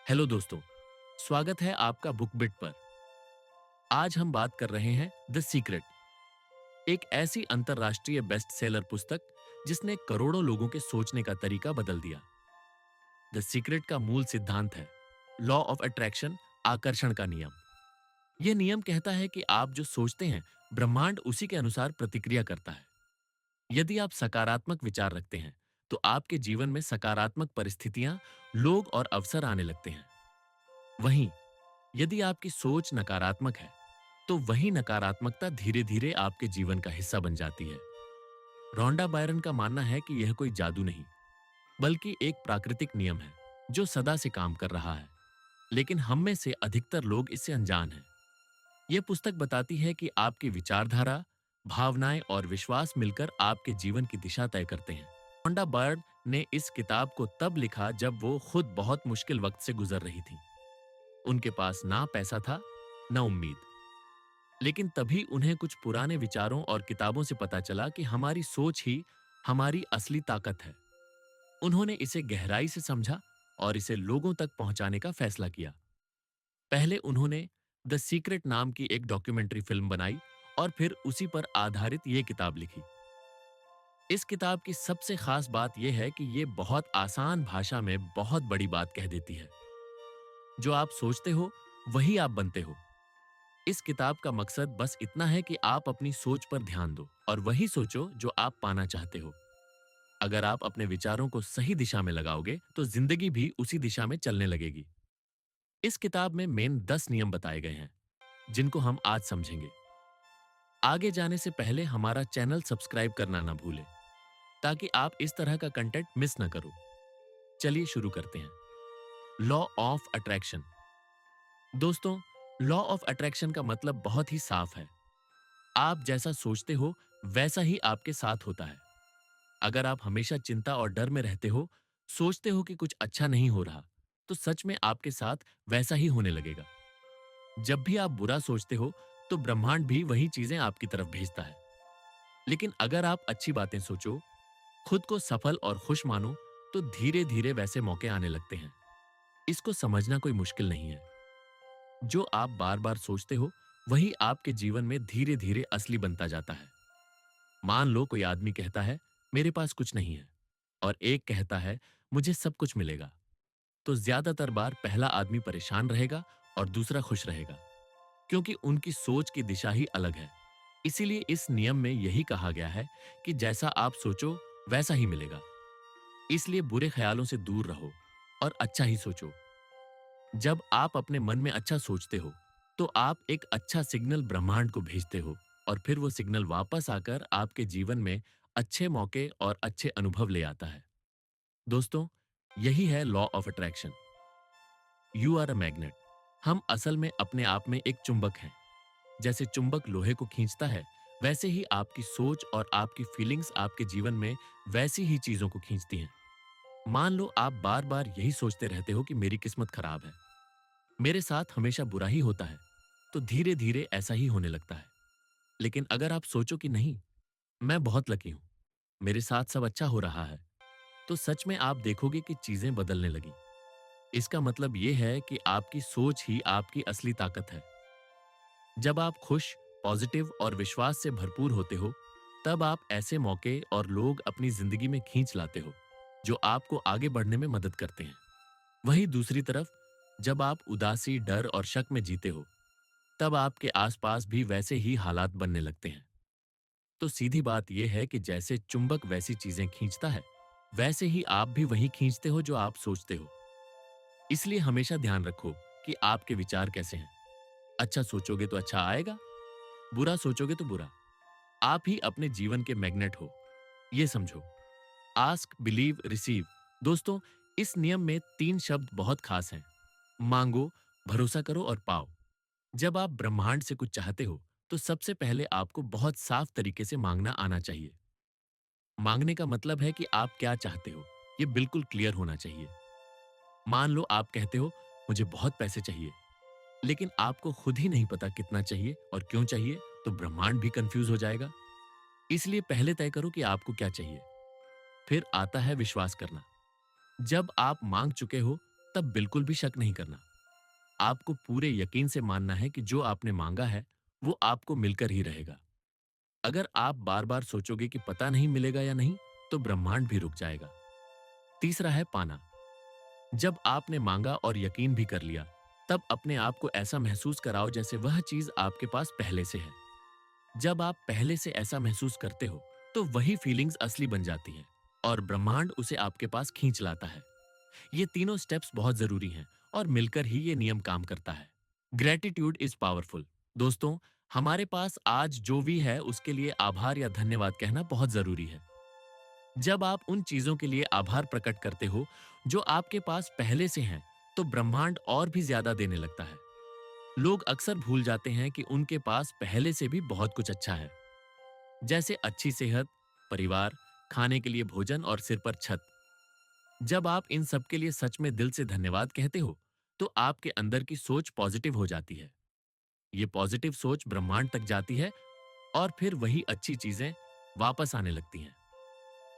Hello दोस्तों, स्वागत है आपका बुक बिट पर। आज हम बात कर रहे हैं द सीक्रेट, एक ऐसी अंतरराष्ट्रीय बेस्ट सेलर पुस्तक जिसने करोड़ों लोगों के सोचने का तरीका बदल दिया। द सीक्रेट का मूल सिद्धांत है लॉ ऑफ अट्रैक्शन, आकर्षण का नियम। यह नियम कहता है कि आप जो सोचते हैं, ब्रह्मांड उसी के अनुसार प्रतिक्रिया करता है। यदि आप सकारात्मक विचार रखते हैं, तो आपके जीवन में सकारात्मक परिस्थितियां, लोग और अवसर आने लगते हैं। वहीं यदि आपकी सोच नकारात्मक है, तो वही नकारात्मकता धीरे धीरे आपके जीवन का हिस्सा बन जाती है। रोंडा बायरन का मानना है कि यह कोई जादू नहीं, बल्कि एक प्राकृतिक नियम है जो सदा से काम कर रहा है, लेकिन हम में से अधिकतर लोग इससे अनजान हैं। यह पुस्तक बताती है कि आपकी विचारधारा, भावनाएं और विश्वास मिलकर आपके जीवन की दिशा तय करते हैं। रोंडा बायर्न ने इस किताब को तब लिखा जब वो खुद बहुत मुश्किल वक्त से गुजर रही थी। उनके पास ना पैसा था, न उम्मीद। लेकिन तभी उन्हें कुछ पुराने विचारों और किताबों से पता चला कि हमारी सोच ही हमारी असली ताकत है। उन्होंने इसे गहराई से समझा और इसे लोगों तक पहुंचाने का फैसला किया। पहले उन्होंने द सीक्रेट नाम की एक डॉक्यूमेंट्री फिल्म बनाई और फिर उसी पर आधारित ये किताब लिखी। इस किताब की सबसे खास बात यह है कि ये बहुत आसान भाषा में बहुत बड़ी बात कह देती है। जो आप सोचते हो, वही आप बनते हो। इस किताब का मकसद बस इतना है कि आप अपनी सोच पर ध्यान दो और वही सोचो जो आप पाना चाहते हो। अगर आप अपने विचारों को सही दिशा में लगाओगे, तो जिंदगी भी उसी दिशा में चलने लगेगी। इस किताब में मेन 10 नियम बताए गए हैं, जिनको हम आज समझेंगे। आगे जाने से पहले हमारा चैनल सब्सक्राइब करना ना भूलें, ताकि आप इस तरह का कंटेंट मिस ना करो। चलिए शुरू करते हैं। Law of attraction. दोस्तों, लॉ ऑफ अट्रैक्शन का मतलब बहुत ही साफ है। आप जैसा सोचते हो, वैसा ही आपके साथ होता है। अगर आप हमेशा चिंता और डर में रहते हो, सोचते हो कि कुछ अच्छा नहीं हो रहा, तो सच में आपके साथ वैसा ही होने लगेगा। जब भी आप बुरा सोचते हो, तो ब्रह्मांड भी वही चीजें आपकी तरफ भेजता है। लेकिन अगर आप अच्छी बातें सोचो, खुद को सफल और खुश मानो, तो धीरे धीरे वैसे मौके आने लगते हैं। इसको समझना कोई मुश्किल नहीं है। जो आप बार बार सोचते हो, वही आपके जीवन में धीरे धीरे असली बनता जाता है। मान लो कोई आदमी कहता है, मेरे पास कुछ नहीं है, और एक कहता है, मुझे सब कुछ मिलेगा। तो ज्यादातर बार पहला आदमी परेशान रहेगा और दूसरा खुश रहेगा, क्योंकि उनकी सोच की दिशा ही अलग है। इसीलिए इस नियम में यही कहा गया है कि जैसा आप सोचो, वैसा ही मिलेगा। इसलिए बुरे ख्यालों से दूर रहो और अच्छा ही सोचो। जब आप अपने मन में अच्छा सोचते हो, तो आप एक अच्छा सिग्नल ब्रह्मांड को भेजते हो, और फिर वो सिग्नल वापस आकर आपके जीवन में अच्छे मौके और अच्छे अनुभव ले आता है। दोस्तों, यही है law of attraction. You are a magnet. हम असल में अपने आप में एक चुंबक हैं। जैसे चुंबक लोहे को खींचता है, वैसे ही आपकी सोच और आपकी फीलिंग्स आपके जीवन में वैसी ही चीजों को खींचती हैं। मान लो आप बार बार यही सोचते रहते हो कि मेरी किस्मत खराब है, मेरे साथ हमेशा बुरा ही होता है, तो धीरे धीरे ऐसा ही होने लगता है। लेकिन अगर आप सोचो कि नहीं, मैं बहुत लकी हूं, मेरे साथ सब अच्छा हो रहा है, तो सच में आप देखोगे कि चीजें बदलने लगी। इसका मतलब यह है कि आपकी सोच ही आपकी असली ताकत है। जब आप खुश, पॉजिटिव और विश्वास से भरपूर होते हो, तब आप ऐसे मौके और लोग अपनी जिंदगी में खींच लाते हो, जो आपको आगे बढ़ने में मदद करते हैं। वहीं दूसरी तरफ, जब आप उदासी, डर और शक में जीते हो, तब आपके आसपास भी वैसे ही हालात बनने लगते हैं। तो सीधी बात यह है कि जैसे चुंबक वैसी चीजें खींचता है, वैसे ही आप भी वही खींचते हो जो आप सोचते हो। इसलिए हमेशा ध्यान रखो कि आपके विचार कैसे हैं। अच्छा सोचोगे तो अच्छा आएगा, बुरा सोचोगे तो बुरा। आप ही अपने जीवन के मैग्नेट हो, ये समझो। Ask, believe, receive. दोस्तों, इस नियम में 3 शब्द बहुत खास हैं। मांगो, भरोसा करो और पाओ। जब आप ब्रह्मांड से कुछ चाहते हो, तो सबसे पहले आपको बहुत साफ तरीके से मांगना आना चाहिए। मांगने का मतलब है कि आप क्या चाहते हो, ये बिल्कुल क्लियर होना चाहिए। मान लो आप कहते हो, मुझे बहुत पैसे चाहिए, लेकिन आपको खुद ही नहीं पता कितना चाहिए और क्यों चाहिए, तो ब्रह्मांड भी कंफ्यूज हो जाएगा। इसलिए पहले तय करो कि आपको क्या चाहिए। फिर आता है विश्वास करना। जब आप मांग चुके हो, तब बिल्कुल भी शक नहीं करना। आपको पूरे यकीन से मानना है कि जो आपने मांगा है वो आपको मिलकर ही रहेगा। अगर आप बार बार सोचोगे कि पता नहीं मिलेगा या नहीं, तो ब्रह्मांड भी रुक जाएगा। तीसरा है पाना। जब आपने मांगा और यकीन भी कर लिया, तब अपने आप को ऐसा महसूस कराओ जैसे वह चीज आपके पास पहले से है। जब आप पहले से ऐसा महसूस करते हो, तो वही फीलिंग्स असली बन जाती है और ब्रह्मांड उसे आपके पास खींच लाता है। ये तीनों स्टेप्स बहुत जरूरी हैं और मिलकर ही ये नियम काम करता है। Gratitude is powerful. दोस्तों, हमारे पास आज जो भी है उसके लिए आभार या धन्यवाद कहना बहुत जरूरी है। जब आप उन चीजों के लिए आभार प्रकट करते हो जो आपके पास पहले से हैं, तो ब्रह्मांड और भी ज्यादा देने लगता है। लोग अक्सर भूल जाते हैं कि उनके पास पहले से भी बहुत कुछ अच्छा है, जैसे अच्छी सेहत, परिवार, खाने के लिए भोजन और सिर पर छत। जब आप इन सब के लिए सच में दिल से धन्यवाद कहते हो, तो आपके अंदर की सोच पॉजिटिव हो जाती है। ये पॉजिटिव सोच ब्रह्मांड तक जाती है और फिर वही अच्छी चीजें वापस आने लगती हैं।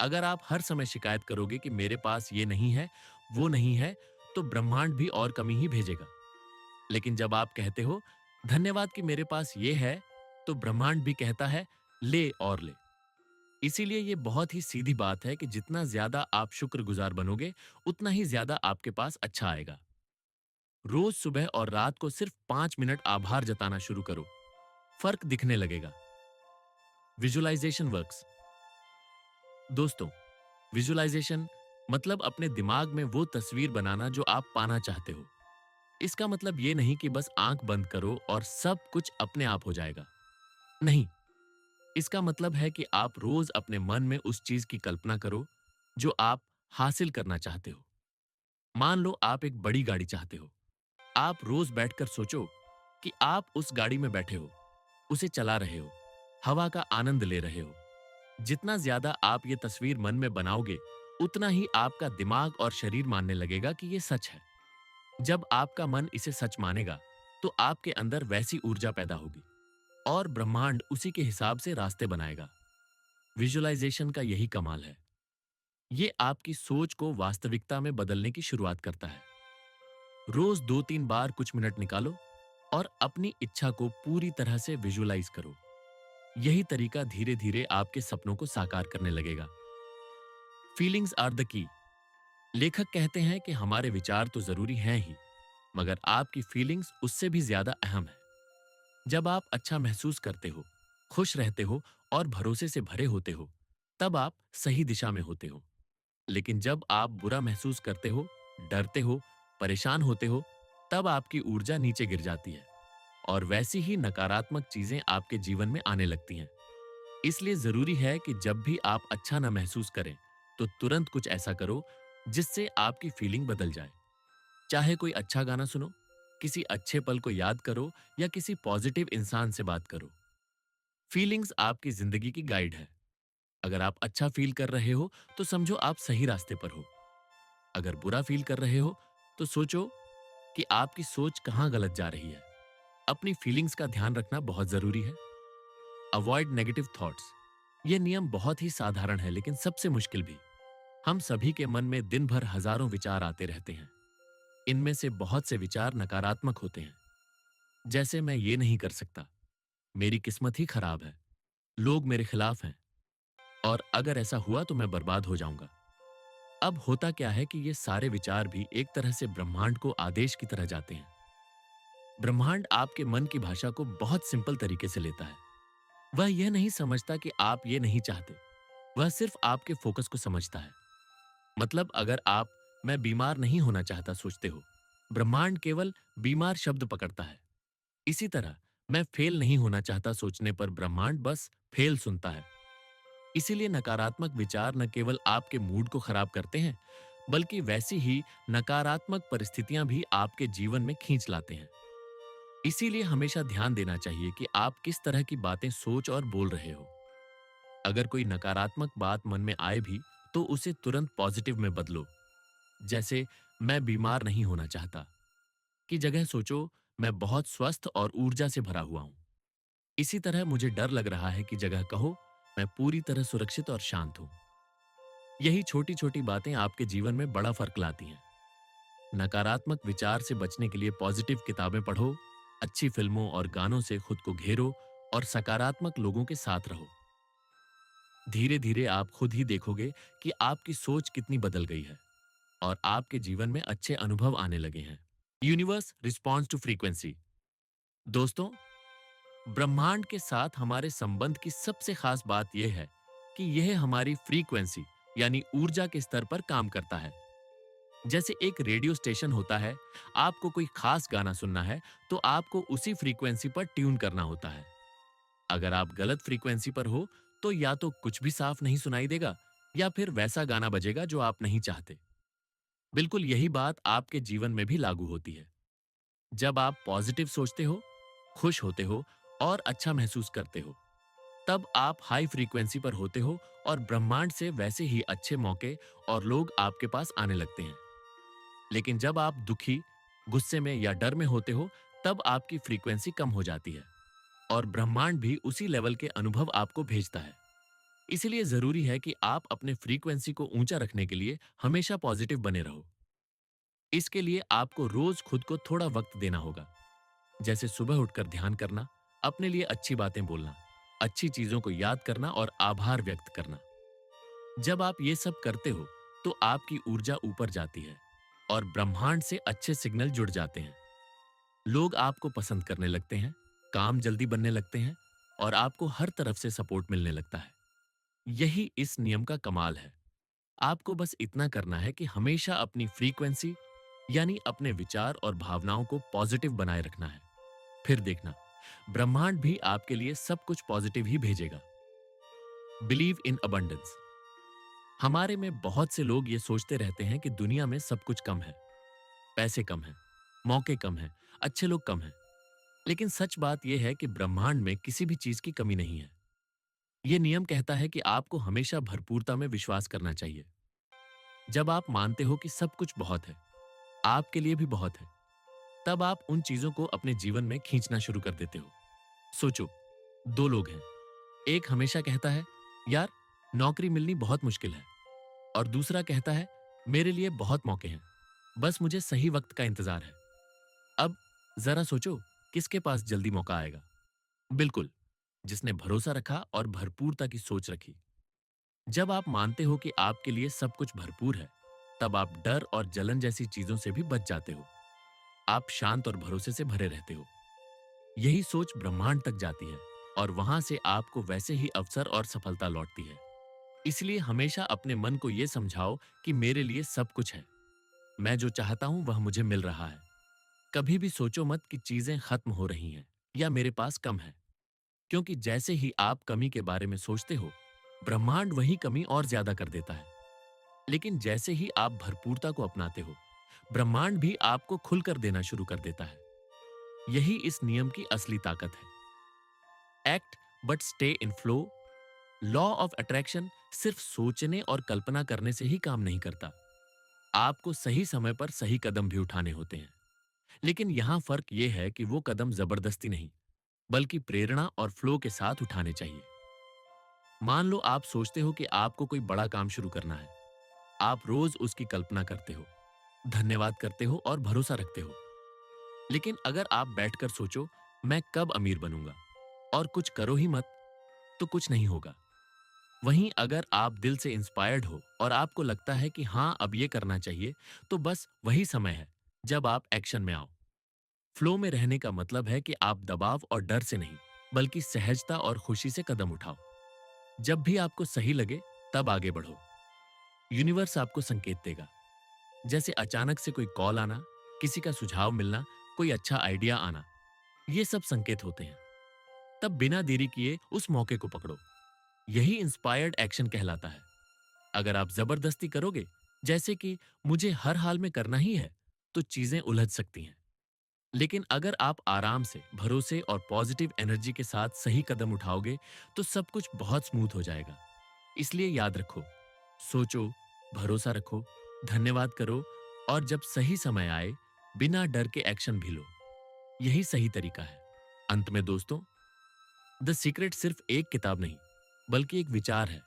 अगर आप हर समय शिकायत करोगे कि मेरे पास ये नहीं है, वो नहीं है, तो ब्रह्मांड भी और कमी ही भेजेगा। लेकिन जब आप कहते हो धन्यवाद कि मेरे पास ये है, तो ब्रह्मांड भी कहता है ले और ले। इसीलिए ये बहुत ही सीधी बात है कि जितना ज्यादा आप शुक्रगुजार बनोगे, उतना ही ज्यादा आपके पास अच्छा आएगा। रोज सुबह और रात को सिर्फ 5 मिनट आभार जताना शुरू करो, फर्क दिखने लगेगा। Visualisation works. दोस्तों, विजुअलाइजेशन मतलब अपने दिमाग में वो तस्वीर बनाना जो आप पाना चाहते हो। इसका मतलब ये नहीं कि बस आंख बंद करो और सब कुछ अपने आप हो जाएगा। नहीं, इसका मतलब है कि आप रोज अपने मन में उस चीज की कल्पना करो जो आप हासिल करना चाहते हो। मान लो आप एक बड़ी गाड़ी चाहते हो। आप रोज बैठकर सोचो कि आप उस गाड़ी में बैठे हो, उसे चला रहे हो, हवा का आनंद ले रहे हो। जितना ज्यादा आप ये तस्वीर मन में बनाओगे, उतना ही आपका दिमाग और शरीर मानने लगेगा कि ये सच है। जब आपका मन इसे सच मानेगा, तो आपके अंदर वैसी ऊर्जा पैदा होगी और ब्रह्मांड उसी के हिसाब से रास्ते बनाएगा। विजुअलाइजेशन का यही कमाल है। ये आपकी सोच को वास्तविकता में बदलने की शुरुआत करता है। रोज 2-3 बार कुछ मिनट निकालो और अपनी इच्छा को पूरी तरह से विजुअलाइज करो। यही तरीका धीरे धीरे आपके सपनों को साकार करने लगेगा। Feelings are the key. लेखक कहते हैं कि हमारे विचार तो जरूरी हैं ही, मगर आपकी फीलिंग्स उससे भी ज्यादा अहम है। जब आप अच्छा महसूस करते हो, खुश रहते हो और भरोसे से भरे होते हो, तब आप सही दिशा में होते हो। लेकिन जब आप बुरा महसूस करते हो, डरते हो, परेशान होते हो, तब आपकी ऊर्जा नीचे गिर जाती है और वैसी ही नकारात्मक चीजें आपके जीवन में आने लगती हैं। इसलिए जरूरी है कि जब भी आप अच्छा ना महसूस करें, तो तुरंत कुछ ऐसा करो जिससे आपकी फीलिंग बदल जाए। चाहे कोई अच्छा गाना सुनो, किसी अच्छे पल को याद करो या किसी पॉजिटिव इंसान से बात करो। फीलिंग्स आपकी जिंदगी की गाइड है। अगर आप अच्छा फील कर रहे हो, तो समझो आप सही रास्ते पर हो। अगर बुरा फील कर रहे हो, तो सोचो कि आपकी सोच कहां गलत जा रही है। अपनी फीलिंग्स का ध्यान रखना बहुत जरूरी है। Avoid negative thoughts. यह नियम बहुत ही साधारण है, लेकिन सबसे मुश्किल भी। हम सभी के मन में दिन भर हजारों विचार आते रहते हैं। इनमें से बहुत से विचार नकारात्मक होते हैं, जैसे मैं ये नहीं कर सकता, मेरी किस्मत ही खराब है, लोग मेरे खिलाफ हैं, और अगर ऐसा हुआ तो मैं बर्बाद हो जाऊंगा। अब होता क्या है कि ये सारे विचार भी एक तरह से ब्रह्मांड को आदेश की तरह जाते हैं। ब्रह्मांड आपके मन की भाषा को बहुत सिंपल तरीके से लेता है। वह यह नहीं समझता कि आप ये नहीं चाहते, वह सिर्फ आपके फोकस को समझता है। मतलब अगर आप मैं बीमार नहीं होना चाहता सोचते हो, ब्रह्मांड केवल बीमार शब्द पकड़ता है। इसी तरह मैं फेल नहीं होना चाहता सोचने पर ब्रह्मांड बस फेल सुनता है। इसीलिए नकारात्मक विचार न केवल आपके मूड को खराब करते हैं, बल्कि वैसी ही नकारात्मक परिस्थितियां भी आपके जीवन में खींच लाते हैं। इसीलिए हमेशा ध्यान देना चाहिए कि आप किस तरह की बातें सोच और बोल रहे हो। अगर कोई नकारात्मक बात मन में आए भी, तो उसे तुरंत पॉजिटिव में बदलो। जैसे मैं बीमार नहीं होना चाहता की जगह सोचो मैं बहुत स्वस्थ और ऊर्जा से भरा हुआ हूं। इसी तरह मुझे डर लग रहा है की जगह कहो मैं पूरी तरह सुरक्षित और शांत हूं। यही छोटी छोटी बातें आपके जीवन में बड़ा फर्क लाती हैं। नकारात्मक विचार से बचने के लिए पॉजिटिव किताबें पढ़ो, अच्छी फिल्मों और गानों से खुद को घेरो और सकारात्मक लोगों के साथ रहो। धीरे धीरे आप खुद ही देखोगे कि आपकी सोच कितनी बदल गई है और आपके जीवन में अच्छे अनुभव आने लगे हैं। Universe responds to frequency. दोस्तों, ब्रह्मांड के साथ हमारे संबंध की सबसे खास बात यह है कि यह हमारी फ्रीक्वेंसी यानी ऊर्जा के स्तर पर काम करता है। जैसे एक रेडियो स्टेशन होता है, आपको कोई खास गाना सुनना है तो आपको उसी फ्रीक्वेंसी पर ट्यून करना होता है। अगर आप गलत फ्रीक्वेंसी पर हो तो या तो कुछ भी साफ नहीं सुनाई देगा या फिर वैसा गाना बजेगा जो आप नहीं चाहते। बिल्कुल यही बात आपके जीवन में भी लागू होती है। जब आप पॉजिटिव सोचते हो, खुश होते हो और अच्छा महसूस करते हो, तब आप हाई फ्रीक्वेंसी पर होते हो और ब्रह्मांड से वैसे ही अच्छे मौके और लोग आपके पास आने लगते हैं। लेकिन जब आप दुखी, गुस्से में या डर में होते हो, तब आपकी फ्रीक्वेंसी कम हो जाती है और ब्रह्मांड भी उसी लेवल के अनुभव आपको भेजता है। इसीलिए जरूरी है कि आप अपने फ्रीक्वेंसी को ऊंचा रखने के लिए हमेशा पॉजिटिव बने रहो। इसके लिए आपको रोज खुद को थोड़ा वक्त देना होगा, जैसे सुबह उठकर ध्यान करना, अपने लिए अच्छी बातें बोलना, अच्छी चीजों को याद करना और आभार व्यक्त करना। जब आप ये सब करते हो तो आपकी ऊर्जा ऊपर जाती है और ब्रह्मांड से अच्छे सिग्नल जुड़ जाते हैं। लोग आपको पसंद करने लगते हैं, काम जल्दी बनने लगते हैं और आपको हर तरफ से सपोर्ट मिलने लगता है। यही इस नियम का कमाल है। आपको बस इतना करना है कि हमेशा अपनी फ्रीक्वेंसी यानी अपने विचार और भावनाओं को पॉजिटिव बनाए रखना है। फिर देखना, ब्रह्मांड भी आपके लिए सब कुछ पॉजिटिव ही भेजेगा। Believe in abundance. हमारे में बहुत से लोग ये सोचते रहते हैं कि दुनिया में सब कुछ कम है, पैसे कम हैं, मौके कम हैं, अच्छे लोग कम हैं। लेकिन सच बात यह है कि ब्रह्मांड में किसी भी चीज की कमी नहीं है। यह नियम कहता है कि आपको हमेशा भरपूरता में विश्वास करना चाहिए। जब आप मानते हो कि सब कुछ बहुत है, आपके लिए भी बहुत है, तब आप उन चीजों को अपने जीवन में खींचना शुरू कर देते हो। सोचो, दो लोग हैं। एक हमेशा कहता है, यार, नौकरी मिलनी बहुत मुश्किल है, और दूसरा कहता है, मेरे लिए बहुत मौके हैं, बस मुझे सही वक्त का इंतजार है। अब जरा सोचो, किसके पास जल्दी मौका आएगा? बिल्कुल, जिसने भरोसा रखा और भरपूरता की सोच रखी। जब आप मानते हो कि आपके लिए सब कुछ भरपूर है, तब आप डर और जलन जैसी चीजों से भी बच जाते हो। आप शांत और भरोसे से भरे रहते हो। यही सोच ब्रह्मांड तक जाती है और वहां से आपको वैसे ही अवसर और सफलता लौटती है। इसलिए हमेशा अपने मन को यह समझाओ कि मेरे लिए सब कुछ है, मैं जो चाहता हूं वह मुझे मिल रहा है। कभी भी सोचो मत कि चीजें खत्म हो रही हैं या मेरे पास कम है, क्योंकि जैसे ही आप कमी के बारे में सोचते हो, ब्रह्मांड वही कमी और ज्यादा कर देता है। लेकिन जैसे ही आप भरपूरता को अपनाते हो, ब्रह्मांड भी आपको खुलकर देना शुरू कर देता है। यही इस नियम की असली ताकत है। Act but stay in flow. Law of attraction सिर्फ सोचने और कल्पना करने से ही काम नहीं करता। आपको सही समय पर सही कदम भी उठाने होते हैं। लेकिन यहां फर्क यह है कि वो कदम जबरदस्ती नहीं, बल्कि प्रेरणा और फ्लो के साथ उठाने चाहिए। मान लो आप सोचते हो कि आपको कोई बड़ा काम शुरू करना है। आप रोज उसकी कल्पना करते हो, धन्यवाद करते हो और भरोसा रखते हो। लेकिन अगर आप बैठकर सोचो, मैं कब अमीर बनूंगा, और कुछ करो ही मत, तो कुछ नहीं होगा। वहीं अगर आप दिल से इंस्पायर्ड हो और आपको लगता है कि हाँ, अब ये करना चाहिए, तो बस वही समय है जब आप एक्शन में आओ। फ्लो में रहने का मतलब है कि आप दबाव और डर से नहीं, बल्कि सहजता और खुशी से कदम उठाओ। जब भी आपको सही लगे, तब आगे बढ़ो। यूनिवर्स आपको संकेत देगा, जैसे अचानक से कोई कॉल आना, किसी का सुझाव मिलना, कोई अच्छा आइडिया आना। ये सब संकेत होते हैं। तब बिना देरी किए उस मौके को पकड़ो। यही इंस्पायर्ड एक्शन कहलाता है। अगर आप जबरदस्ती करोगे, जैसे कि मुझे हर हाल में करना ही है, तो चीजें उलझ सकती हैं। लेकिन अगर आप आराम से, भरोसे और पॉजिटिव एनर्जी के साथ सही कदम उठाओगे, तो सब कुछ बहुत स्मूथ हो जाएगा। इसलिए याद रखो, सोचो, भरोसा रखो, धन्यवाद करो, और जब सही समय आए, बिना डर के एक्शन भी लो। यही सही तरीका है। अंत में दोस्तों, द सीक्रेट सिर्फ एक किताब नहीं, बल्कि एक विचार है।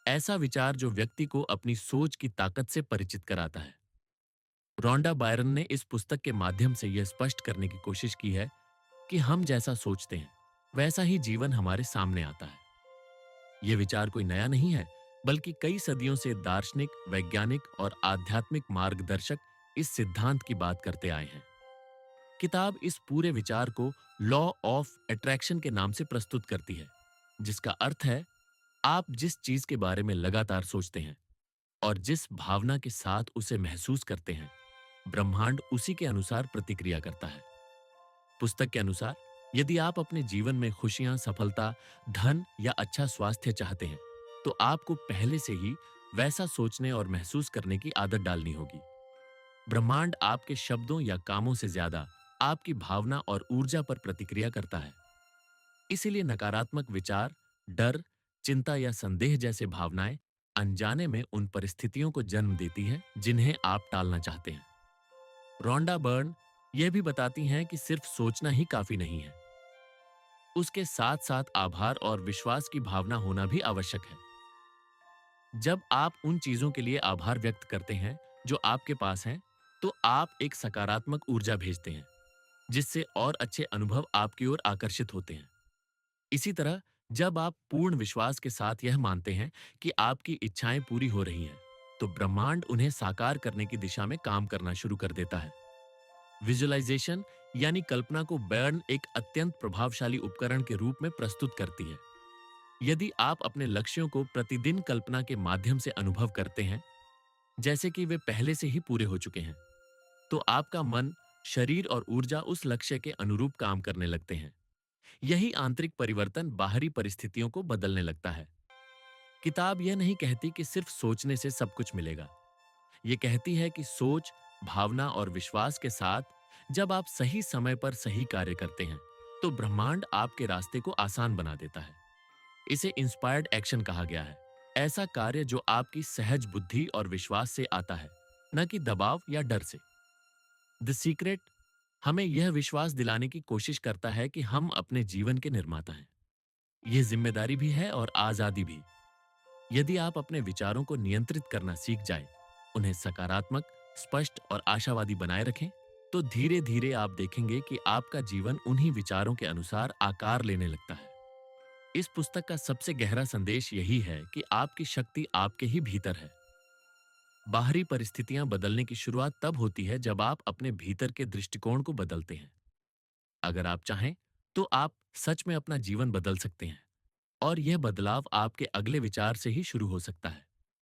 ऐसा विचार जो व्यक्ति को अपनी सोच की ताकत से परिचित कराता है। रोंडा बायरन ने इस पुस्तक के माध्यम से यह स्पष्ट करने की कोशिश की है कि हम जैसा सोचते हैं वैसा ही जीवन हमारे सामने आता है। यह विचार कोई नया नहीं है, बल्कि कई सदियों से दार्शनिक, वैज्ञानिक और आध्यात्मिक मार्गदर्शक इस सिद्धांत की बात करते आए हैं। किताब इस पूरे विचार को लॉ ऑफ अट्रैक्शन के नाम से प्रस्तुत करती है, जिसका अर्थ है आप जिस चीज के बारे में लगातार सोचते हैं और जिस भावना के साथ उसे महसूस करते हैं, ब्रह्मांड उसी के अनुसार प्रतिक्रिया करता है। पुस्तक के अनुसार यदि आप अपने जीवन में खुशियां, सफलता, धन या अच्छा स्वास्थ्य चाहते हैं, तो आपको पहले से ही वैसा सोचने और महसूस करने की आदत डालनी होगी। ब्रह्मांड आपके शब्दों या कामों से ज्यादा आपकी भावना और ऊर्जा पर प्रतिक्रिया करता है। इसीलिए नकारात्मक विचार, डर, चिंता या संदेह जैसे भावनाएं अनजाने में उन परिस्थितियों को जन्म देती हैं जिन्हें आप टालना चाहते हैं। रोंडा बर्न यह भी बताती हैं कि सिर्फ सोचना ही काफी नहीं है, उसके साथ साथ आभार और विश्वास की भावना होना भी आवश्यक है। जब आप उन चीजों के लिए आभार व्यक्त करते हैं जो आपके पास हैं, तो आप एक सकारात्मक ऊर्जा भेजते हैं, जिससे और अच्छे अनुभव आपकी ओर आकर्षित होते हैं। इसी तरह जब आप पूर्ण विश्वास के साथ यह मानते हैं कि आपकी इच्छाएं पूरी हो रही हैं, तो ब्रह्मांड उन्हें साकार करने की दिशा में काम करना शुरू कर देता है। विजुअलाइजेशन यानी कल्पना को बर्न एक अत्यंत प्रभावशाली उपकरण के रूप में प्रस्तुत करती है। यदि आप अपने लक्ष्यों को प्रतिदिन कल्पना के माध्यम से अनुभव करते हैं, जैसे कि वे पहले से ही पूरे हो चुके हैं, तो आपका मन, शरीर और ऊर्जा उस लक्ष्य के अनुरूप काम करने लगते हैं। यही आंतरिक परिवर्तन बाहरी परिस्थितियों को बदलने लगता है। किताब यह नहीं कहती कि सिर्फ सोचने से सब कुछ मिलेगा। यह कहती है कि सोच, भावना और विश्वास के साथ जब आप सही समय पर सही कार्य करते हैं, तो ब्रह्मांड आपके रास्ते को आसान बना देता है। इसे इंस्पायर्ड एक्शन कहा गया है, ऐसा कार्य जो आपकी सहज बुद्धि और विश्वास से आता है, न कि दबाव या डर से। द सीक्रेट हमें यह विश्वास दिलाने की कोशिश करता है कि हम अपने जीवन के निर्माता हैं। यह जिम्मेदारी भी है और आजादी भी। यदि आप अपने विचारों को नियंत्रित करना सीख जाए, उन्हें सकारात्मक, स्पष्ट और आशावादी बनाए रखें, तो धीरे धीरे आप देखेंगे कि आपका जीवन उन्हीं विचारों के अनुसार आकार लेने लगता है। इस पुस्तक का सबसे गहरा संदेश यही है कि आपकी शक्ति आपके ही भीतर है। बाहरी परिस्थितियां बदलने की शुरुआत तब होती है जब आप अपने भीतर के दृष्टिकोण को बदलते हैं। अगर आप चाहें, तो आप सच में अपना जीवन बदल सकते हैं, और यह बदलाव आपके अगले विचार से ही शुरू हो सकता है।